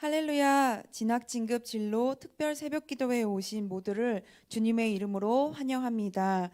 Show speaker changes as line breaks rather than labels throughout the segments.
할렐루야. 진학진급 진로 특별 새벽기도회에 오신 모두를 주님의 이름으로 환영합니다.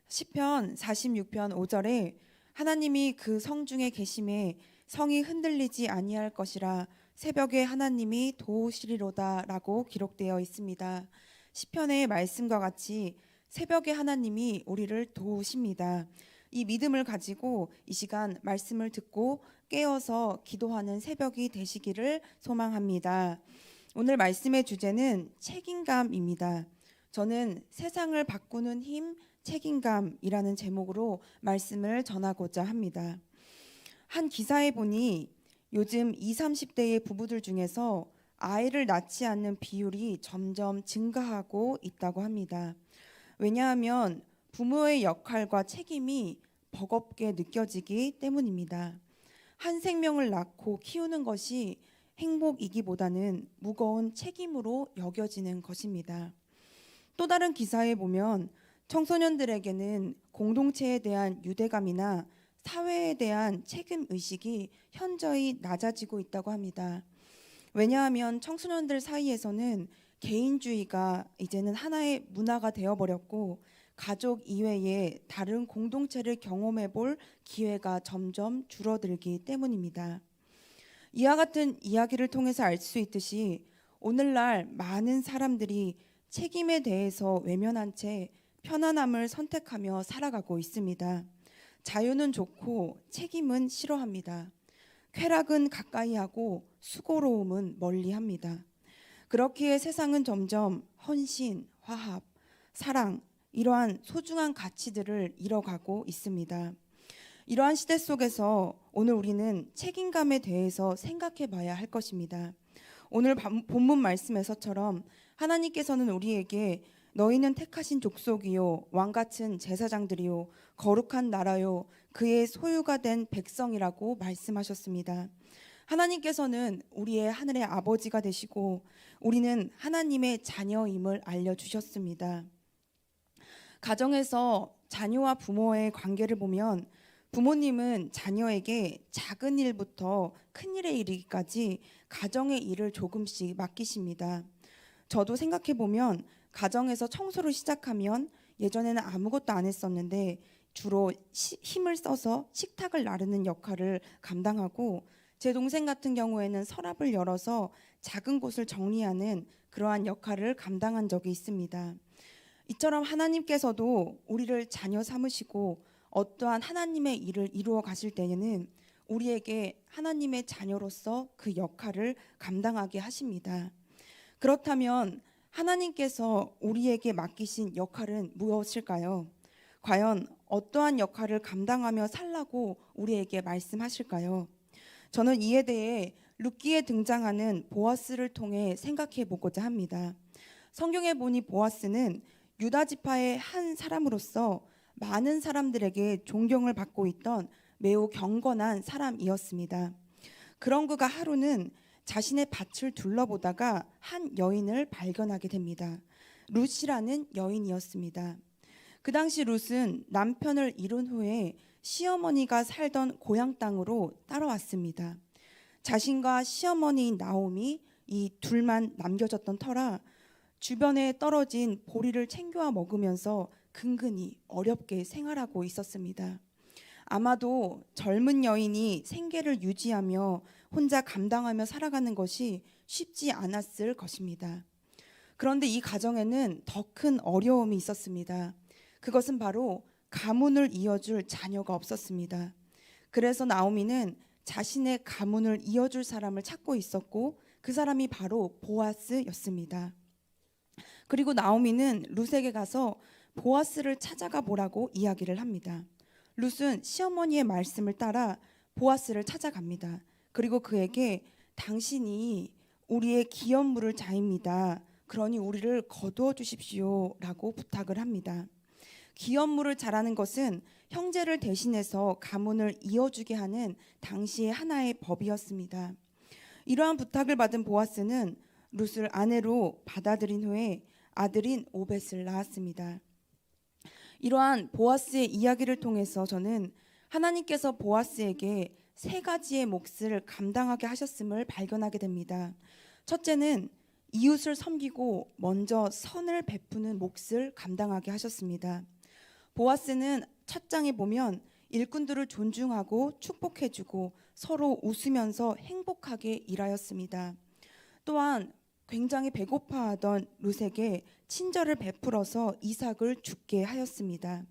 시편 46편 5절에 하나님이 그 성 중에 계심에 성이 흔들리지 아니할 것이라 새벽에 하나님이 도우시리로다 라고 기록되어 있습니다. 시편의 말씀과 같이 새벽에 하나님이 우리를 도우십니다. 이 믿음을 가지고 이 시간 말씀을 듣고 깨어서 기도하는 새벽이 되시기를 소망합니다. 오늘 말씀의 주제는 책임감입니다. 저는 세상을 바꾸는 힘, 책임감이라는 제목으로 말씀을 전하고자 합니다. 한 기사에 보니 요즘 20, 30대의 부부들 중에서 아이를 낳지 않는 비율이 점점 증가하고 있다고 합니다. 왜냐하면 부모의 역할과 책임이 버겁게 느껴지기 때문입니다. 한 생명을 낳고 키우는 것이 행복이기보다는 무거운 책임으로 여겨지는 것입니다. 또 다른 기사에 보면 청소년들에게는 공동체에 대한 유대감이나 사회에 대한 책임의식이 현저히 낮아지고 있다고 합니다. 왜냐하면 청소년들 사이에서는 개인주의가 이제는 하나의 문화가 되어버렸고 가족 이외에 다른 공동체를 경험해 볼 기회가 점점 줄어들기 때문입니다. 이와 같은 이야기를 통해서 알 수 있듯이 오늘날 많은 사람들이 책임에 대해서 외면한 채 편안함을 선택하며 살아가고 있습니다. 자유는 좋고 책임은 싫어합니다. 쾌락은 가까이 하고 수고로움은 멀리 합니다. 그렇기에 세상은 점점 헌신, 화합, 사랑, 이러한 소중한 가치들을 잃어가고 있습니다. 이러한 시대 속에서 오늘 우리는 책임감에 대해서 생각해 봐야 할 것입니다. 오늘 본문 말씀에서처럼 하나님께서는 우리에게 너희는 택하신 족속이요 왕같은 제사장들이요 거룩한 나라요 그의 소유가 된 백성이라고 말씀하셨습니다. 하나님께서는 우리의 하늘의 아버지가 되시고 우리는 하나님의 자녀임을 알려주셨습니다. 가정에서 자녀와 부모의 관계를 보면 부모님은 자녀에게 작은 일부터 큰 일에 이르기까지 가정의 일을 조금씩 맡기십니다. 저도 생각해 보면 가정에서 청소를 시작하면 예전에는 아무것도 안 했었는데 주로 힘을 써서 식탁을 나르는 역할을 감당하고 제 동생 같은 경우에는 서랍을 열어서 작은 곳을 정리하는 그러한 역할을 감당한 적이 있습니다. 이처럼 하나님께서도 우리를 자녀 삼으시고 어떠한 하나님의 일을 이루어 가실 때에는 우리에게 하나님의 자녀로서 그 역할을 감당하게 하십니다. 그렇다면 하나님께서 우리에게 맡기신 역할은 무엇일까요? 과연 어떠한 역할을 감당하며 살라고 우리에게 말씀하실까요? 저는 이에 대해 룻기에 등장하는 보아스를 통해 생각해 보고자 합니다. 성경에 보니 보아스는 유다 지파의 한 사람으로서 많은 사람들에게 존경을 받고 있던 매우 경건한 사람이었습니다. 그런 그가 하루는 자신의 밭을 둘러보다가 한 여인을 발견하게 됩니다. 룻이라는 여인이었습니다. 그 당시 룻은 남편을 잃은 후에 시어머니가 살던 고향 땅으로 따라왔습니다. 자신과 시어머니인 나옴이 이 둘만 남겨졌던 터라 주변에 떨어진 보리를 챙겨와 먹으면서 근근히 어렵게 생활하고 있었습니다. 아마도 젊은 여인이 생계를 유지하며 혼자 감당하며 살아가는 것이 쉽지 않았을 것입니다. 그런데 이 가정에는 더 큰 어려움이 있었습니다. 그것은 바로 가문을 이어줄 자녀가 없었습니다. 그래서 나오미는 자신의 가문을 이어줄 사람을 찾고 있었고 그 사람이 바로 보아스였습니다. 그리고 나오미는 룻에게 가서 보아스를 찾아가 보라고 이야기를 합니다. 룻은 시어머니의 말씀을 따라 보아스를 찾아갑니다. 그리고 그에게 당신이 우리의 기업물을 자입니다. 그러니 우리를 거두어 주십시오 라고 부탁을 합니다. 기업물을 자라는 것은 형제를 대신해서 가문을 이어주게 하는 당시의 하나의 법이었습니다. 이러한 부탁을 받은 보아스는 룻을 아내로 받아들인 후에 아들인 오벳을 낳았습니다. 이러한 보아스의 이야기를 통해서 저는 하나님께서 보아스에게 세 가지의 몫을 감당하게 하셨음을 발견하게 됩니다. 첫째는 이웃을 섬기고 먼저 선을 베푸는 몫을 감당하게 하셨습니다. 보아스는 첫 장에 보면 일꾼들을 존중하고 축복해주고 서로 웃으면서 행복하게 일하였습니다. 또한 굉장히 배고파하던 룻에게 친절을 베풀어서 이삭을 죽게 하였습니다.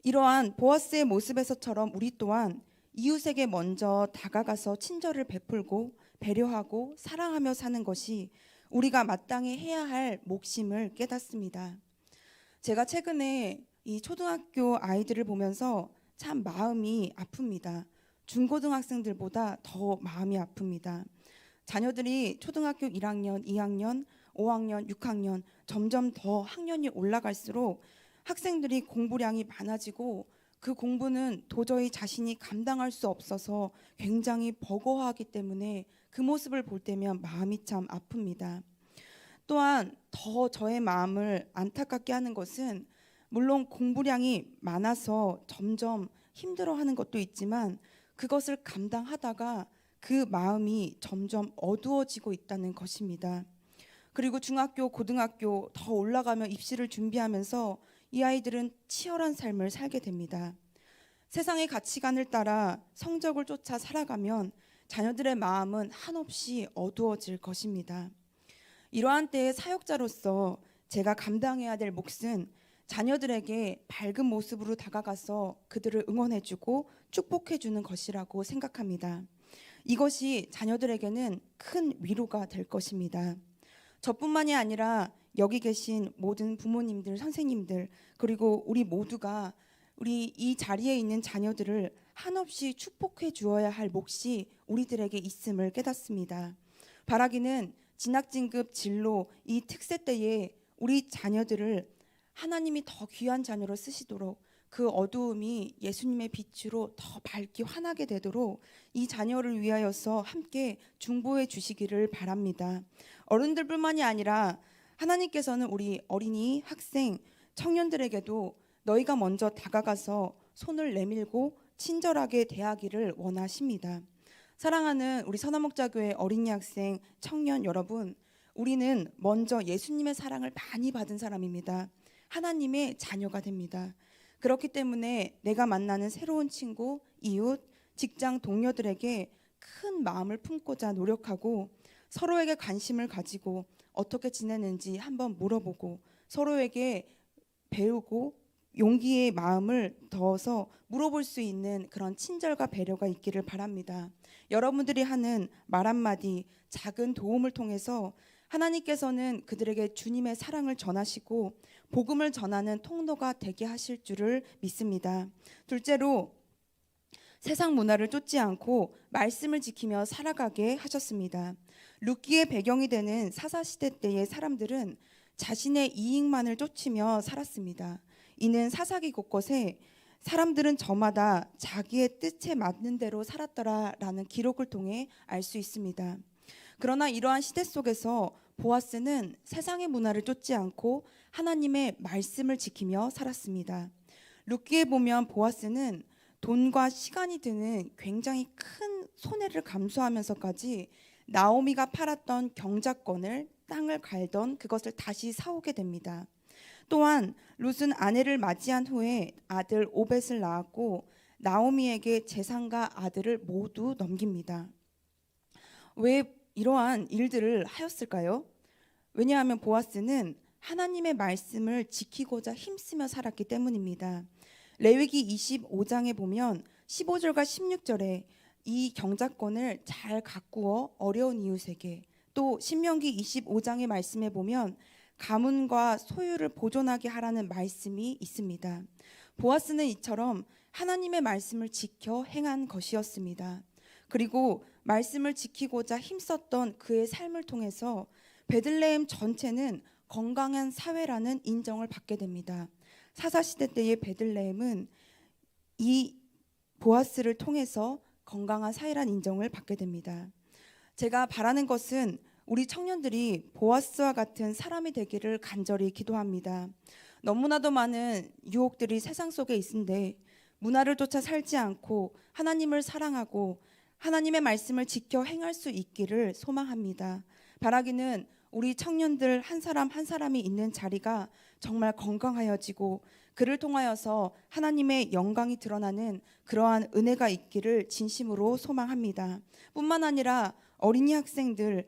이러한 보아스의 모습에서처럼 우리 또한 이웃에게 먼저 다가가서 친절을 베풀고 배려하고 사랑하며 사는 것이 우리가 마땅히 해야 할 몫임을 깨닫습니다. 제가 최근에 이 초등학교 아이들을 보면서 참 마음이 아픕니다. 중고등학생들보다 더 마음이 아픕니다. 자녀들이 초등학교 1학년, 2학년, 5학년, 6학년 점점 더 학년이 올라갈수록 학생들이 공부량이 많아지고 그 공부는 도저히 자신이 감당할 수 없어서 굉장히 버거워하기 때문에 그 모습을 볼 때면 마음이 참 아픕니다. 또한 더 저의 마음을 안타깝게 하는 것은 물론 공부량이 많아서 점점 힘들어하는 것도 있지만 그것을 감당하다가 그 마음이 점점 어두워지고 있다는 것입니다. 그리고 중학교, 고등학교 더 올라가며 입시를 준비하면서 이 아이들은 치열한 삶을 살게 됩니다. 세상의 가치관을 따라 성적을 쫓아 살아가면 자녀들의 마음은 한없이 어두워질 것입니다. 이러한 때의 사역자로서 제가 감당해야 될 몫은 자녀들에게 밝은 모습으로 다가가서 그들을 응원해주고 축복해주는 것이라고 생각합니다. 이것이 자녀들에게는 큰 위로가 될 것입니다. 저뿐만이 아니라 여기 계신 모든 부모님들, 선생님들, 그리고 우리 모두가 우리 이 자리에 있는 자녀들을 한없이 축복해 주어야 할 몫이 우리들에게 있음을 깨닫습니다. 바라기는 진학진급 진로 이 특세 때에 우리 자녀들을 하나님이 더 귀한 자녀로 쓰시도록 그 어두움이 예수님의 빛으로 더 밝게 환하게 되도록 이 자녀를 위하여서 함께 중보해 주시기를 바랍니다. 어른들뿐만이 아니라 하나님께서는 우리 어린이, 학생, 청년들에게도 너희가 먼저 다가가서 손을 내밀고 친절하게 대하기를 원하십니다. 사랑하는 우리 선화목자교회 어린이 학생, 청년 여러분, 우리는 먼저 예수님의 사랑을 많이 받은 사람입니다. 하나님의 자녀가 됩니다. 그렇기 때문에 내가 만나는 새로운 친구, 이웃, 직장 동료들에게 큰 마음을 품고자 노력하고 서로에게 관심을 가지고 어떻게 지내는지 한번 물어보고 서로에게 배우고 용기의 마음을 더해서 물어볼 수 있는 그런 친절과 배려가 있기를 바랍니다. 여러분들이 하는 말 한마디, 작은 도움을 통해서 하나님께서는 그들에게 주님의 사랑을 전하시고 복음을 전하는 통로가 되게 하실 줄을 믿습니다. 둘째로 세상 문화를 쫓지 않고 말씀을 지키며 살아가게 하셨습니다. 룻기의 배경이 되는 사사시대 때의 사람들은 자신의 이익만을 쫓으며 살았습니다. 이는 사사기 곳곳에 사람들은 저마다 자기의 뜻에 맞는 대로 살았더라라는 기록을 통해 알 수 있습니다. 그러나 이러한 시대 속에서 보아스는 세상의 문화를 쫓지 않고 하나님의 말씀을 지키며 살았습니다. 룻기에 보면 보아스는 돈과 시간이 드는 굉장히 큰 손해를 감수하면서까지 나오미가 팔았던 경작권을 땅을 갈던 그것을 다시 사오게 됩니다. 또한 룻은 아내를 맞이한 후에 아들 오벳을 낳았고 나오미에게 재산과 아들을 모두 넘깁니다. 왜 이러한 일들을 하였을까요? 왜냐하면 보아스는 하나님의 말씀을 지키고자 힘쓰며 살았기 때문입니다. 레위기 25장에 보면 15절과 16절에 이 경작권을 잘 가꾸어 어려운 이웃에게, 또 신명기 25장의 말씀에 보면 가문과 소유를 보존하게 하라는 말씀이 있습니다. 보아스는 이처럼 하나님의 말씀을 지켜 행한 것이었습니다. 그리고 말씀을 지키고자 힘썼던 그의 삶을 통해서 베들레헴 전체는 건강한 사회라는 인정을 받게 됩니다. 사사시대 때의 베들레헴은 이 보아스를 통해서 건강한 사회라는 인정을 받게 됩니다. 제가 바라는 것은 우리 청년들이 보아스와 같은 사람이 되기를 간절히 기도합니다. 너무나도 많은 유혹들이 세상 속에 있는데 문화를 쫓아 살지 않고 하나님을 사랑하고 하나님의 말씀을 지켜 행할 수 있기를 소망합니다. 바라기는 우리 청년들 한 사람 한 사람이 있는 자리가 정말 건강하여지고 그를 통하여서 하나님의 영광이 드러나는 그러한 은혜가 있기를 진심으로 소망합니다. 뿐만 아니라 어린이 학생들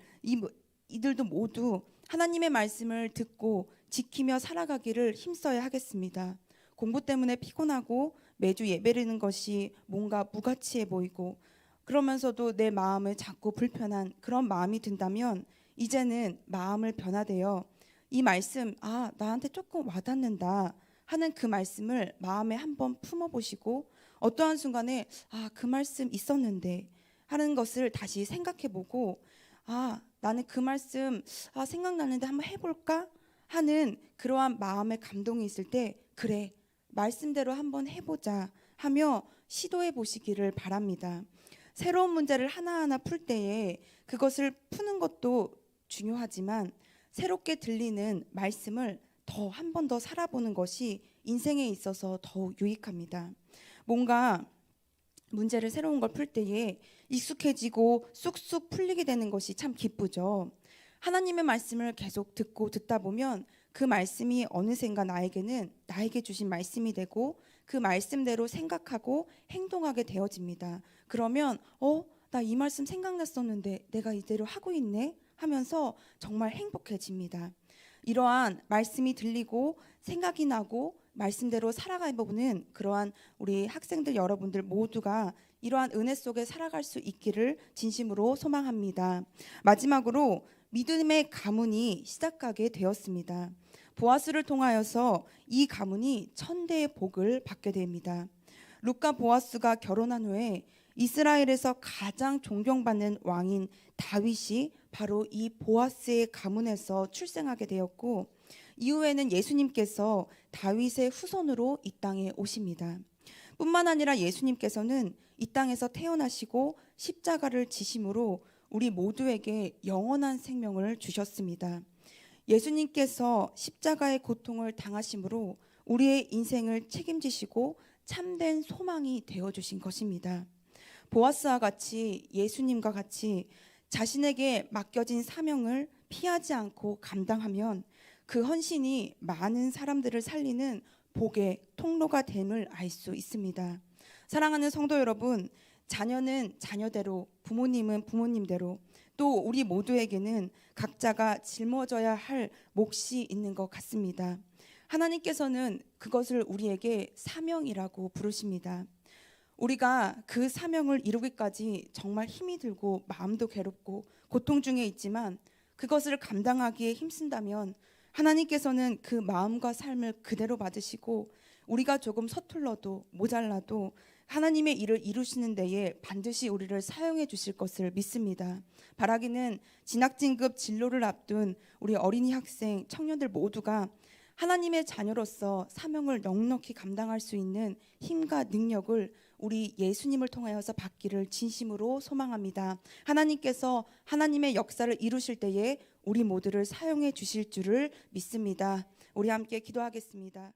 이들도 모두 하나님의 말씀을 듣고 지키며 살아가기를 힘써야 하겠습니다. 공부 때문에 피곤하고 매주 예배드리는 것이 뭔가 무가치해 보이고 그러면서도 내 마음에 자꾸 불편한 그런 마음이 든다면 이제는 마음을 변화되어 이 말씀 나한테 조금 와닿는다 하는 그 말씀을 마음에 한번 품어보시고 어떠한 순간에 그 말씀 있었는데 하는 것을 다시 생각해보고 나는 그 말씀 생각나는데 한번 해볼까 하는 그러한 마음의 감동이 있을 때 그래 말씀대로 한번 해보자 하며 시도해 보시기를 바랍니다. 새로운 문제를 하나하나 풀 때에 그것을 푸는 것도 중요하지만 새롭게 들리는 말씀을 더 한 번 더 살아보는 것이 인생에 있어서 더욱 유익합니다. 뭔가 문제를 새로운 걸 풀 때에 익숙해지고 쑥쑥 풀리게 되는 것이 참 기쁘죠. 하나님의 말씀을 계속 듣고 듣다 보면 그 말씀이 어느샌가 나에게 주신 말씀이 되고 그 말씀대로 생각하고 행동하게 되어집니다. 그러면 나 이 말씀 생각났었는데 내가 이대로 하고 있네 하면서 정말 행복해집니다. 이러한 말씀이 들리고 생각이 나고 말씀대로 살아가 보는 그러한 우리 학생들 여러분들 모두가 이러한 은혜 속에 살아갈 수 있기를 진심으로 소망합니다. 마지막으로 믿음의 가문이 시작하게 되었습니다. 보아스를 통하여서 이 가문이 천대의 복을 받게 됩니다. 룻과 보아스가 결혼한 후에 이스라엘에서 가장 존경받는 왕인 다윗이 바로 이 보아스의 가문에서 출생하게 되었고 이후에는 예수님께서 다윗의 후손으로 이 땅에 오십니다. 뿐만 아니라 예수님께서는 이 땅에서 태어나시고 십자가를 지심으로 우리 모두에게 영원한 생명을 주셨습니다. 예수님께서 십자가의 고통을 당하심으로 우리의 인생을 책임지시고 참된 소망이 되어주신 것입니다. 보아스와 같이 예수님과 같이 자신에게 맡겨진 사명을 피하지 않고 감당하면 그 헌신이 많은 사람들을 살리는 복의 통로가 됨을 알 수 있습니다. 사랑하는 성도 여러분, 자녀는 자녀대로, 부모님은 부모님대로, 또 우리 모두에게는 각자가 짊어져야 할 몫이 있는 것 같습니다. 하나님께서는 그것을 우리에게 사명이라고 부르십니다. 우리가 그 사명을 이루기까지 정말 힘이 들고 마음도 괴롭고 고통 중에 있지만 그것을 감당하기에 힘쓴다면 하나님께서는 그 마음과 삶을 그대로 받으시고 우리가 조금 서툴러도 모자라도 하나님의 일을 이루시는 데에 반드시 우리를 사용해 주실 것을 믿습니다. 바라기는 진학진급 진로를 앞둔 우리 어린이 학생 청년들 모두가 하나님의 자녀로서 사명을 넉넉히 감당할 수 있는 힘과 능력을 우리 예수님을 통하여서 받기를 진심으로 소망합니다. 하나님께서 하나님의 역사를 이루실 때에 우리 모두를 사용해 주실 줄을 믿습니다. 우리 함께 기도하겠습니다.